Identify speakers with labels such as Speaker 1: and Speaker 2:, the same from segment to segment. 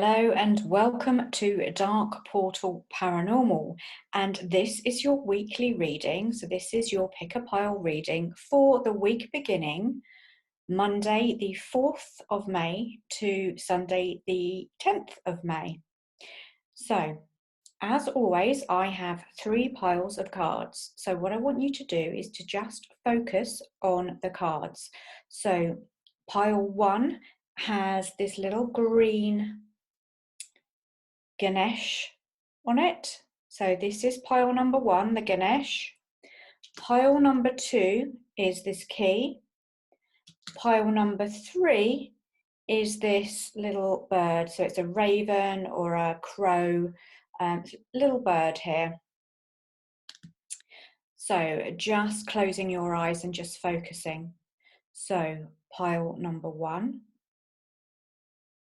Speaker 1: Hello and welcome to Dark Portal Paranormal, and this is your weekly reading. So this is your pick a pile reading for the week beginning Monday the 4th of May to Sunday the 10th of May. So as always, I have 3 piles of cards. So what I want you to do is to just focus on the cards. So pile 1 has this little green Ganesh on it. So this is pile number 1, the Ganesh. Pile number 2 is this key. Pile number 3 is this little bird. So it's a raven or a crow, little bird here. So just closing your eyes and just focusing. So pile number 1,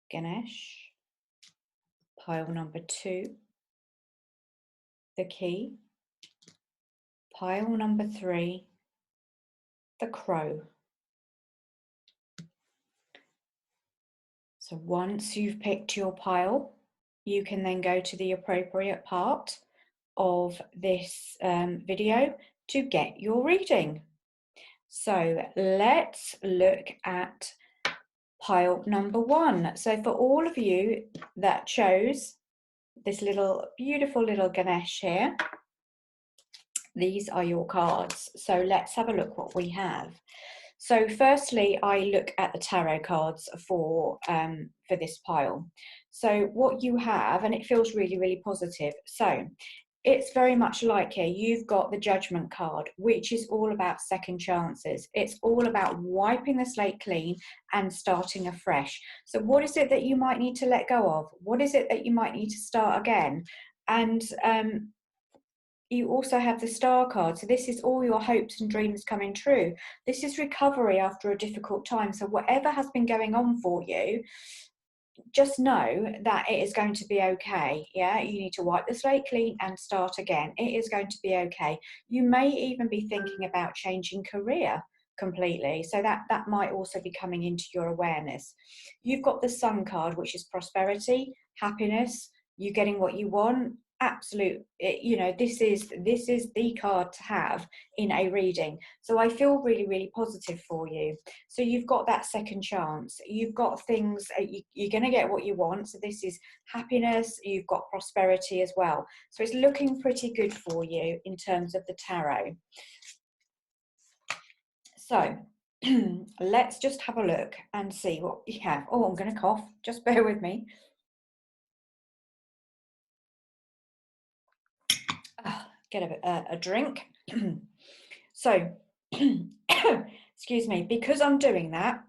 Speaker 1: Ganesh. Pile number 2, the key. Pile number 3, the crow. So once you've picked your pile, you can then go to the appropriate part of this video to get your reading. So let's look at pile number 1. So for all of you that chose this little beautiful little Ganesh here, these are your cards. So let's have a look what we have. So firstly, I look at the tarot cards for this pile. So what you have, and it feels really, really positive. So it's very much like here, you've got the Judgment card, which is all about second chances. It's all about wiping the slate clean and starting afresh. So what is it that you might need to let go of? What is it that you might need to start again? And you also have the Star card. So this is all your hopes and dreams coming true. This is recovery after a difficult time. So whatever has been going on for you, just know that it is going to be okay. Yeah, you need to wipe the slate clean and start again. It is going to be okay. You may even be thinking about changing career completely. So that might also be coming into your awareness. You've got the Sun card, which is prosperity, happiness, you getting what you want. Absolute, you know, this is the card to have in a reading. So I feel really, really positive for you. So you've got that second chance. You've got things, you're going to get what you want. So this is happiness. You've got prosperity as well. So it's looking pretty good for you in terms of the tarot. So let's just have a look and see what you have. Oh, I'm going to cough. Just bear with me. Get a drink. So, excuse me, because I'm doing that,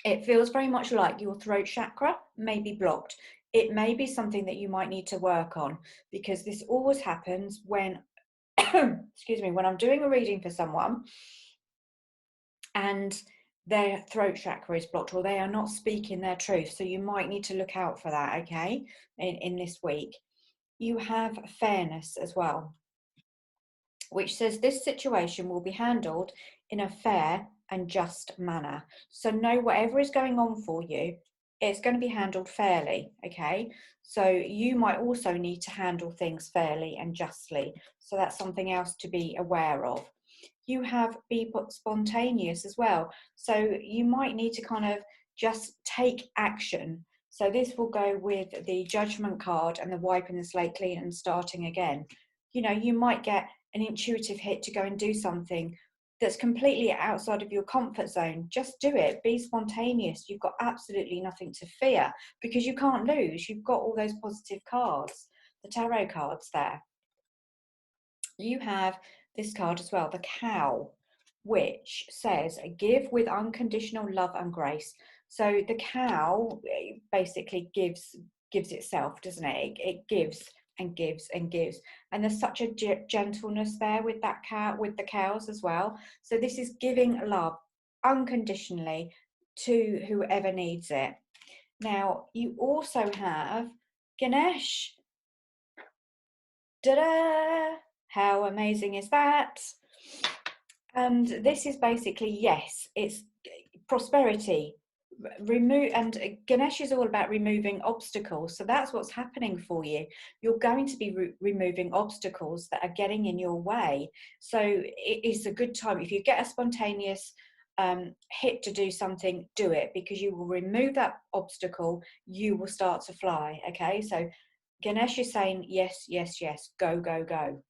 Speaker 1: it feels very much like your throat chakra may be blocked. It may be something that you might need to work on, because this always happens when, excuse me, when I'm doing a reading for someone and their throat chakra is blocked or they are not speaking their truth. So you might need to look out for that, okay, in this week. You have fairness as well, which says this situation will be handled in a fair and just manner. So know whatever is going on for you, it's going to be handled fairly, okay? So you might also need to handle things fairly and justly. So that's something else to be aware of. You have be spontaneous as well. So you might need to kind of just take action. So this will go with the Judgment card and the wiping the slate clean and starting again. You know, you might get an intuitive hit to go and do something that's completely outside of your comfort zone. Just do it. Be spontaneous. You've got absolutely nothing to fear because you can't lose. You've got all those positive cards, the tarot cards there. You have this card as well, the Cow, which says give with unconditional love and grace. So the cow basically gives itself, doesn't it? It gives and gives and gives, and there's such a gentleness there with that cow, with the cows as well. So this is giving love unconditionally to whoever needs it. Now you also have Ganesh. Ta-da! How amazing is that? And this is basically, yes, it's prosperity, remove, and Ganesh is all about removing obstacles. So that's what's happening for you. You're going to be removing obstacles that are getting in your way. So it is a good time. If you get a spontaneous hit to do something, do it, because you will remove that obstacle. You will start to fly. Okay, so Ganesh is saying yes, yes, yes, go, go, go.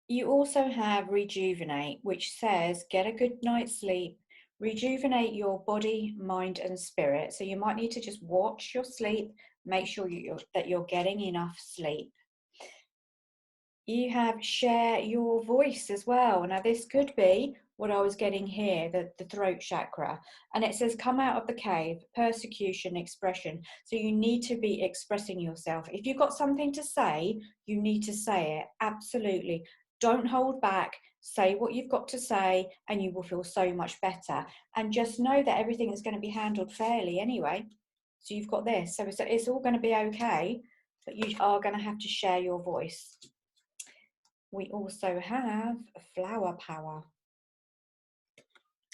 Speaker 1: You also have rejuvenate, which says get a good night's sleep, rejuvenate your body, mind, and spirit. So you might need to just watch your sleep, make sure that you're getting enough sleep. You have share your voice as well. Now, this could be what I was getting here, the throat chakra. And it says, come out of the cave, persecution, expression. So you need to be expressing yourself. If you've got something to say, you need to say it. Absolutely. Don't hold back. Say what you've got to say, and you will feel so much better. And just know that everything is going to be handled fairly anyway. So you've got this. So it's all going to be okay, but you are going to have to share your voice. We also have Flower Power,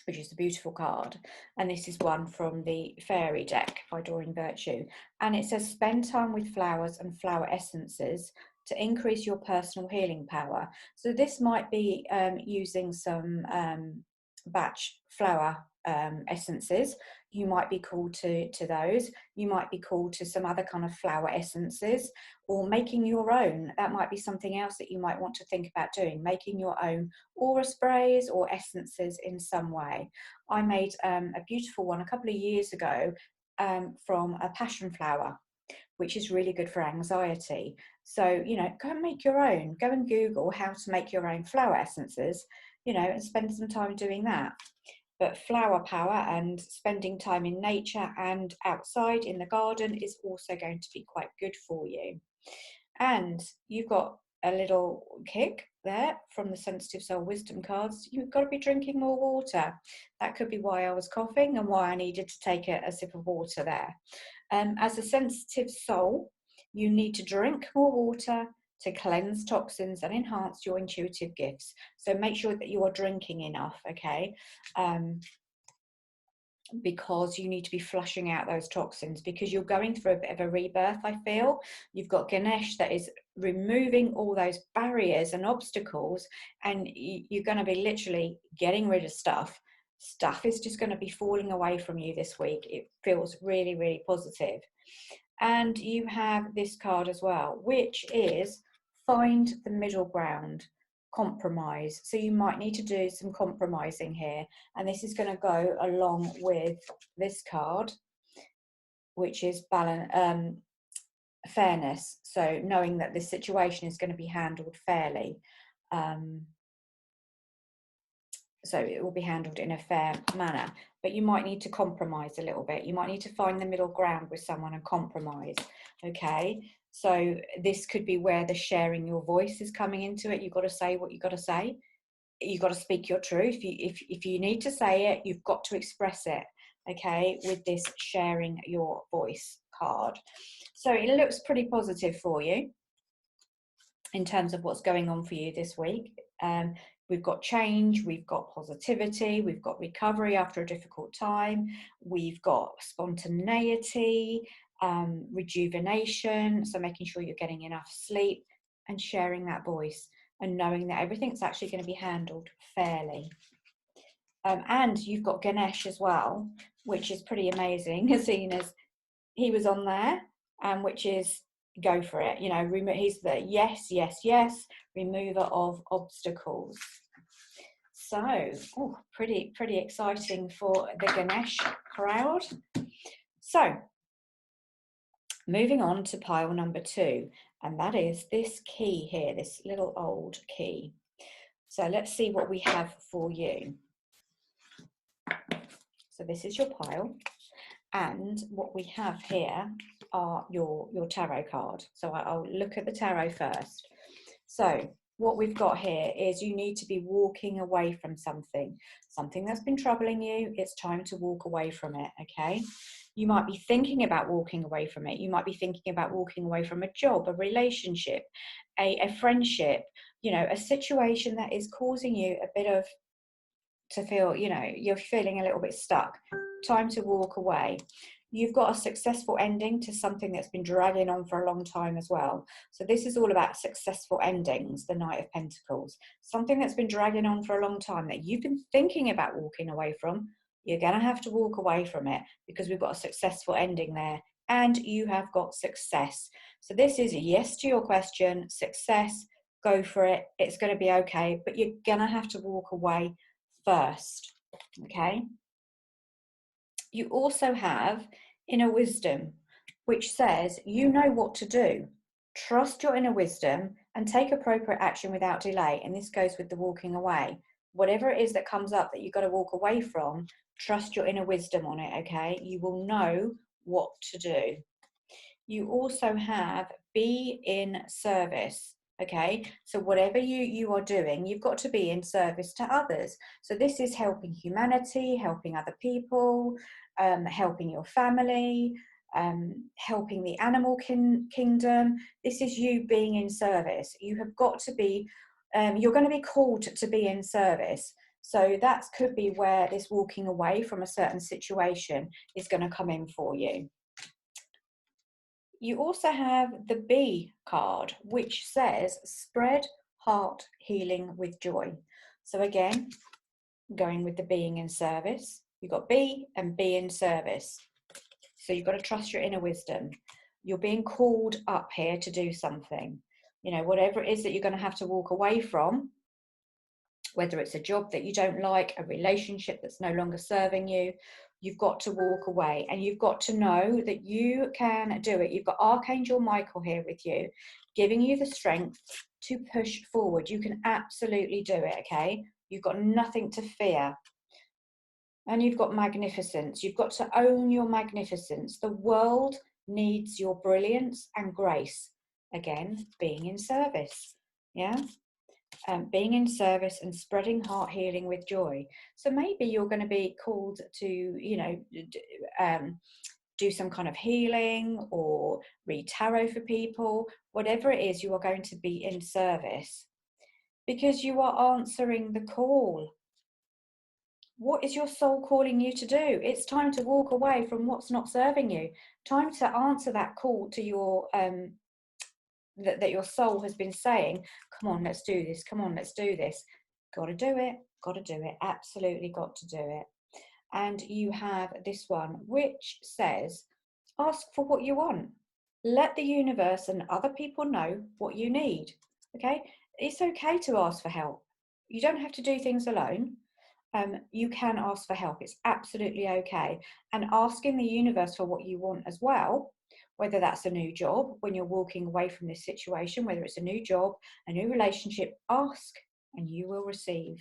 Speaker 1: which is a beautiful card. And this is one from the Fairy deck by Doreen Virtue. And it says, spend time with flowers and flower essences to increase your personal healing power. So this might be using some batch flower essences. You might be called to those. You might be called to some other kind of flower essences, or making your own. That might be something else that you might want to think about doing, making your own aura sprays or essences in some way. I made a beautiful one a couple of years ago from a passion flower, which is really good for anxiety. So, you know, go and make your own. Go and Google how to make your own flower essences, you know, and spend some time doing that. But flower power and spending time in nature and outside in the garden is also going to be quite good for you. And you've got a little kick there from the Sensitive Soul Wisdom cards. You've got to be drinking more water. That could be why I was coughing and why I needed to take a sip of water there. As a sensitive soul, you need to drink more water to cleanse toxins and enhance your intuitive gifts. So make sure that you are drinking enough, okay? Because you need to be flushing out those toxins, because you're going through a bit of a rebirth, I feel. You've got Ganesh that is removing all those barriers and obstacles, and you're going to be literally getting rid of stuff. Stuff is just going to be falling away from you this week. It feels really, really positive. And you have this card as well, which is find the middle ground, compromise. So you might need to do some compromising here, and this is going to go along with this card, which is fairness. So knowing that this situation is going to be handled fairly, so it will be handled in a fair manner. But you might need to compromise a little bit. You might need to find the middle ground with someone and compromise. Okay, so this could be where the sharing your voice is coming into it. You've got to say what you've got to say. You've got to speak your truth. If you need to say it, you've got to express it. Okay, with this sharing your voice card. So it looks pretty positive for you in terms of what's going on for you this week. We've got change, we've got positivity, we've got recovery after a difficult time, we've got spontaneity, rejuvenation, so making sure you're getting enough sleep and sharing that voice and knowing that everything's actually going to be handled fairly. And you've got Ganesh as well, which is pretty amazing, seeing as he was on there, which is go for it. You know, he's the yes, yes, yes, remover of obstacles. So, pretty exciting for the Ganesh crowd. So, moving on to pile number 2, and that is this key here, this little old key. So let's see what we have for you. So this is your pile, and what we have here are your tarot card. So I'll look at the tarot first. So what we've got here is you need to be walking away from something that's been troubling you. It's time to walk away from it, okay? You might be thinking about walking away from it. You might be thinking about walking away from a job, a relationship, a friendship, you know, a situation that is causing you a bit of to feel, you know, you're feeling a little bit stuck. Time to walk away. You've got a successful ending to something that's been dragging on for a long time as well. So this is all about successful endings, the Knight of Pentacles. Something that's been dragging on for a long time that you've been thinking about walking away from, you're going to have to walk away from it because we've got a successful ending there and you have got success. So this is a yes to your question, success, go for it. It's going to be okay, but you're going to have to walk away first, okay? You also have inner wisdom, which says you know what to do. Trust your inner wisdom and take appropriate action without delay. And this goes with the walking away. Whatever it is that comes up that you've got to walk away from, trust your inner wisdom on it, okay? You will know what to do. You also have be in service. Okay, so whatever you are doing, you've got to be in service to others. So this is helping humanity, helping other people, helping your family, helping the animal kingdom. This is you being in service. You have got to be, you're going to be called to be in service. So that could be where this walking away from a certain situation is going to come in for you. You also have the B card, which says spread heart healing with joy. So again, going with the being in service, you've got be and be in service. So you've got to trust your inner wisdom. You're being called up here to do something. You know, whatever it is that you're going to have to walk away from, whether it's a job that you don't like, a relationship that's no longer serving you, you've got to walk away and you've got to know that you can do it. You've got Archangel Michael here with you, giving you the strength to push forward. You can absolutely do it, okay? You've got nothing to fear. And you've got magnificence. You've got to own your magnificence. The world needs your brilliance and grace. Again, being in service, yeah? Being in service and spreading heart healing with joy. So maybe you're going to be called to, you know, do some kind of healing or read tarot for people. Whatever it is, you are going to be in service because you are answering the call. What is your soul calling you to do? It's time to walk away from what's not serving you. Time to answer that call to your that your soul has been saying, come on, let's do this. Come on, let's do this. Got to do it. Got to do it. Absolutely got to do it. And you have this one, which says, ask for what you want. Let the universe and other people know what you need. Okay? It's okay to ask for help. You don't have to do things alone. You can ask for help. It's absolutely okay. And asking the universe for what you want as well, whether that's a new job, when you're walking away from this situation, whether it's a new job, a new relationship, ask and you will receive.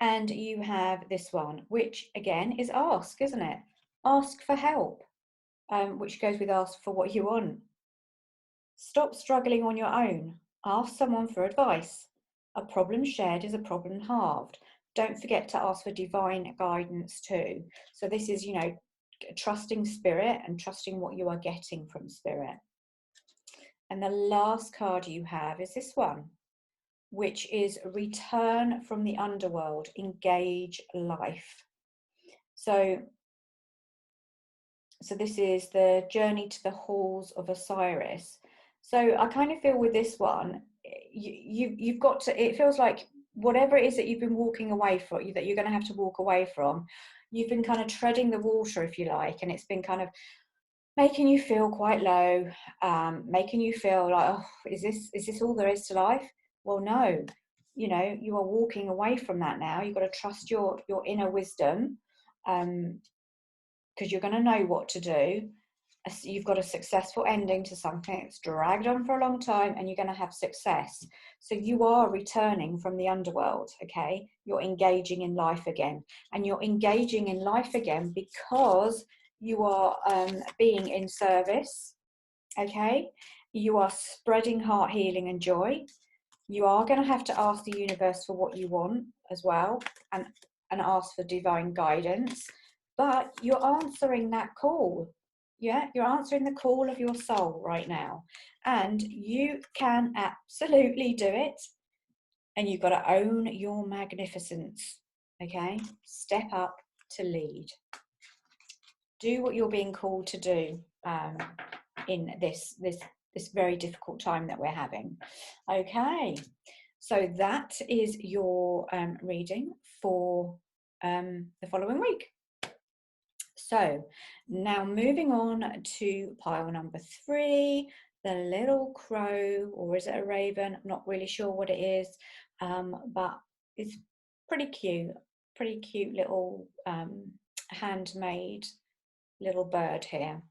Speaker 1: And you have this one, which again is ask, isn't it? Ask for help, which goes with ask for what you want. Stop struggling on your own. Ask someone for advice. A problem shared is a problem halved. Don't forget to ask for divine guidance too. So this is, you know, trusting spirit and trusting what you are getting from spirit. And the last card you have is this one, which is return from the underworld, engage life. So this is the journey to the halls of Osiris. So I kind of feel with this one, you've got to, it feels like whatever it is that you've been walking away from, that you're going to have to walk away from, you've been kind of treading the water, if you like, and it's been kind of making you feel quite low, making you feel like, oh, is this all there is to life? Well, no, you know, you are walking away from that now. You've got to trust your inner wisdom, because you're going to know what to do. You've got a successful ending to something that's dragged on for a long time, and you're going to have success. So you are returning from the underworld, okay? You're engaging in life again, and you're engaging in life again because you are being in service, okay? You are spreading heart healing and joy. You are going to have to ask the universe for what you want as well, and ask for divine guidance, but you're answering that call. Yeah, you're answering the call of your soul right now, and you can absolutely do it. And you've got to own your magnificence, okay? Step up to lead. Do what you're being called to do in this very difficult time that we're having. Okay, so that is your reading for the following week. So now moving on to pile number 3, the little crow, or is it a raven? I'm not really sure what it is, but it's pretty cute little handmade little bird here.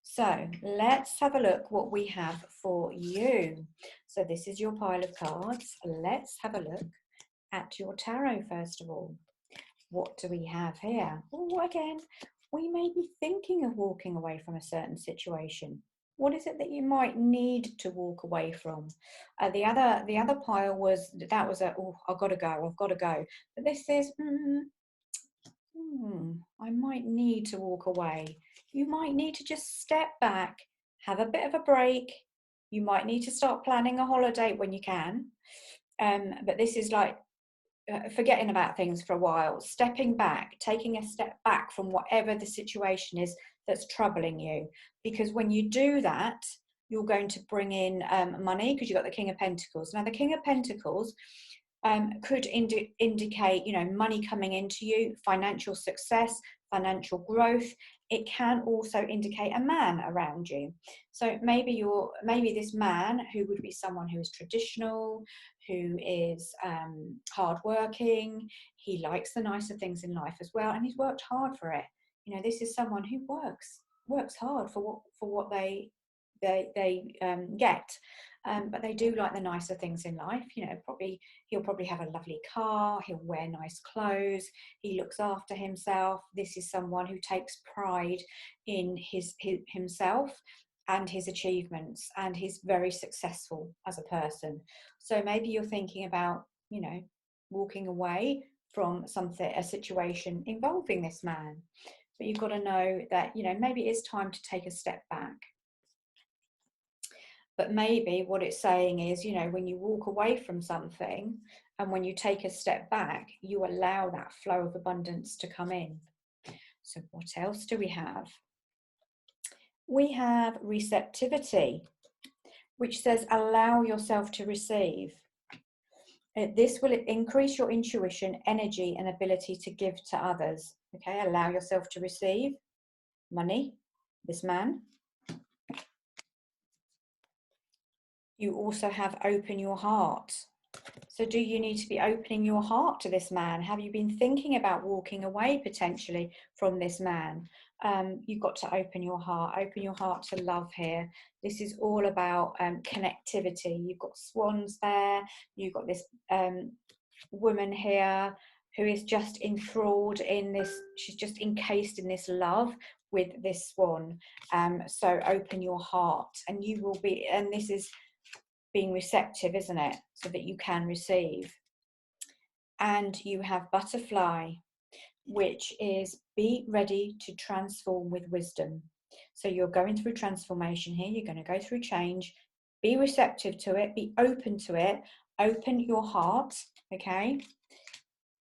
Speaker 1: So let's have a look what we have for you. So this is your pile of cards. Let's have a look at your tarot first of all. What do we have here? Oh, again, we may be thinking of walking away from a certain situation. What is it that you might need to walk away from? The other pile was oh, I've got to go. But this is I might need to walk away. You might need to just step back, have a bit of a break. You might need to start planning a holiday when you can. But this is like forgetting about things for a while, stepping back, taking a step back from whatever the situation is that's troubling you. Because when you do that, you're going to bring in money, because you've got the King of Pentacles. Now, the King of Pentacles could indicate, you know, money coming into you, financial success, financial growth. It can also indicate a man around you. So maybe this man, who would be someone who is traditional, who is hardworking, he likes the nicer things in life as well, and he's worked hard for it. You know, this is someone who works hard for what they get. But they do like the nicer things in life. You know, he'll probably have a lovely car, he'll wear nice clothes, he looks after himself. This is someone who takes pride in himself and his achievements, and he's very successful as a person. So maybe you're thinking about, you know, walking away from a situation involving this man. But you've got to know that, you know, maybe it is time to take a step back. But maybe what it's saying is, you know, when you walk away from something and when you take a step back, you allow that flow of abundance to come in. So what else do we have? We have receptivity, which says allow yourself to receive. This will increase your intuition, energy, and ability to give to others. Okay, allow yourself to receive money, this man. You also have open your heart. So do you need to be opening your heart to this man? Have you been thinking about walking away potentially from this man? You've got to open your heart to love here. This is all about connectivity. You've got swans there. You've got this woman here who is just enthralled in this. She's just encased in this love with this swan. So open your heart, and you will be, and this is being receptive, isn't it? So that you can receive. And you have butterfly, which is be ready to transform with wisdom. So you're going through transformation here. You're going to go through change. Be receptive to it. Be open to it. Open your heart, okay?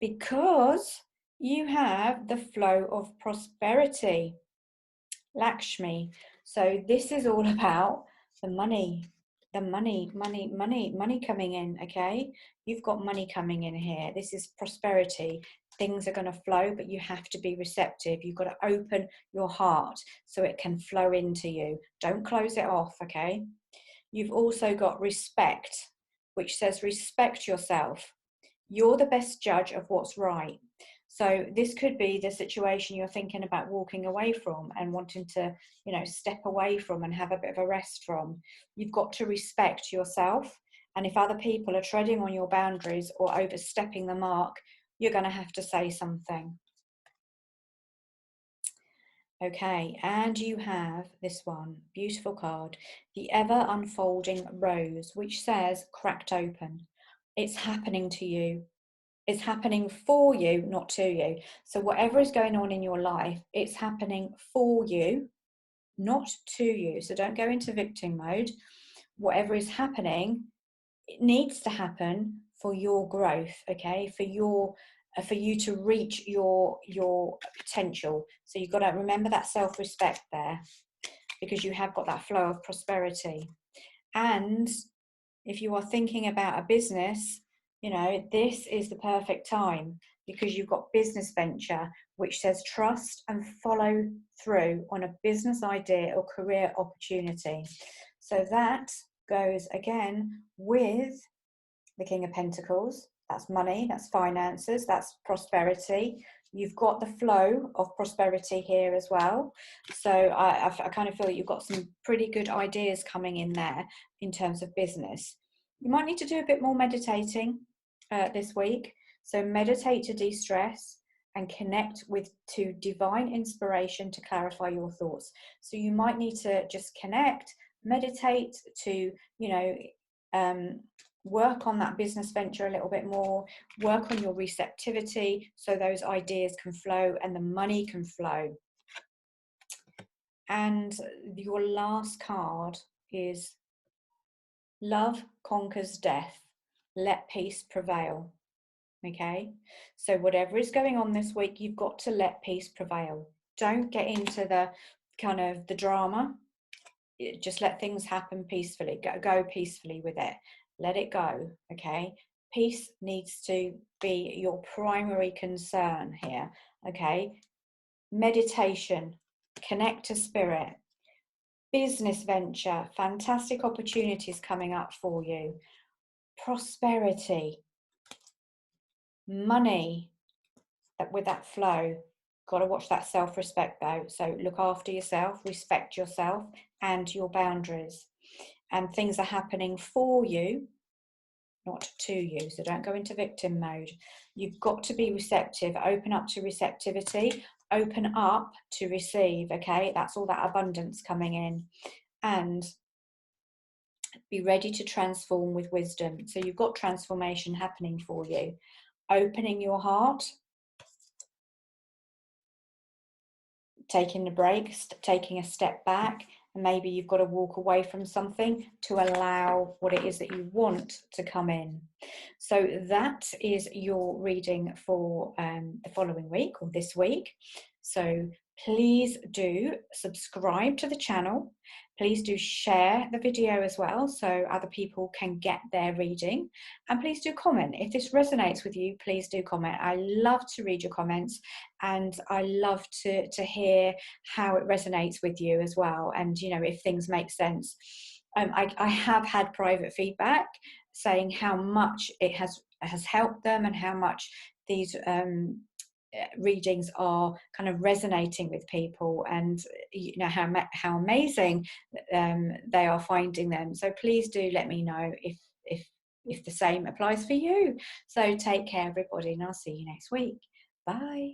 Speaker 1: Because you have the flow of prosperity, Lakshmi. So this is all about the money coming in, okay? You've got money coming in here. This is prosperity. Things are going to flow, but you have to be receptive. You've got to open your heart so it can flow into you. Don't close it off, okay? You've also got respect, which says respect yourself. You're the best judge of what's right. So this could be the situation you're thinking about walking away from and wanting to, you know, step away from and have a bit of a rest from. You've got to respect yourself. And if other people are treading on your boundaries or overstepping the mark, you're going to have to say something. Okay, and you have this one, beautiful card, the ever unfolding rose, which says cracked open. It's happening to you. It's happening for you, not to you. So whatever is going on in your life, it's happening for you, not to you. So don't go into victim mode. Whatever is happening, it needs to happen for your growth, okay, for you to reach your potential. So you've got to remember that self-respect there, because you have got that flow of prosperity. And if you are thinking about a business, you know, this is the perfect time, because you've got business venture, which says trust and follow through on a business idea or career opportunity. So that goes again with the King of Pentacles. That's money, that's finances, that's prosperity. You've got the flow of prosperity here as well. So I kind of feel that you've got some pretty good ideas coming in there in terms of business. You might need to do a bit more meditating this week. So meditate to de-stress and connect to divine inspiration to clarify your thoughts. So you might need to just connect, meditate to, you know, work on that business venture a little bit more, work on your receptivity so those ideas can flow and the money can flow. And your last card is Love Conquers Death. Let peace prevail. Okay, so whatever is going on this week, you've got to let peace prevail. Don't get into the kind of the drama. Just let things happen peacefully. Go peacefully with it. Let it go. Okay, peace needs to be your primary concern here. Okay, meditation, connect to spirit, business venture, fantastic opportunities coming up for you, prosperity, money, that with that flow. Got to watch that self-respect though. So look after yourself, respect yourself and your boundaries. And things are happening for you, not to you. So don't go into victim mode. You've got to be receptive. Open up to receptivity. Open up to receive. Okay, that's all that abundance coming in. And be ready to transform with wisdom. So you've got transformation happening for you. Opening your heart, taking a break, taking a step back, and maybe you've got to walk away from something to allow what it is that you want to come in. So that is your reading for the following week or this week. So please do subscribe to the channel. Please do share the video as well so other people can get their reading. And please do comment. If this resonates with you, please do comment. I love to read your comments and I love to hear how it resonates with you as well. And, you know, if things make sense. I have had private feedback saying how much it has helped them and how much these readings are kind of resonating with people, and you know how amazing they are finding them. So please do let me know if the same applies for you. So take care everybody, and I'll see you next week. Bye.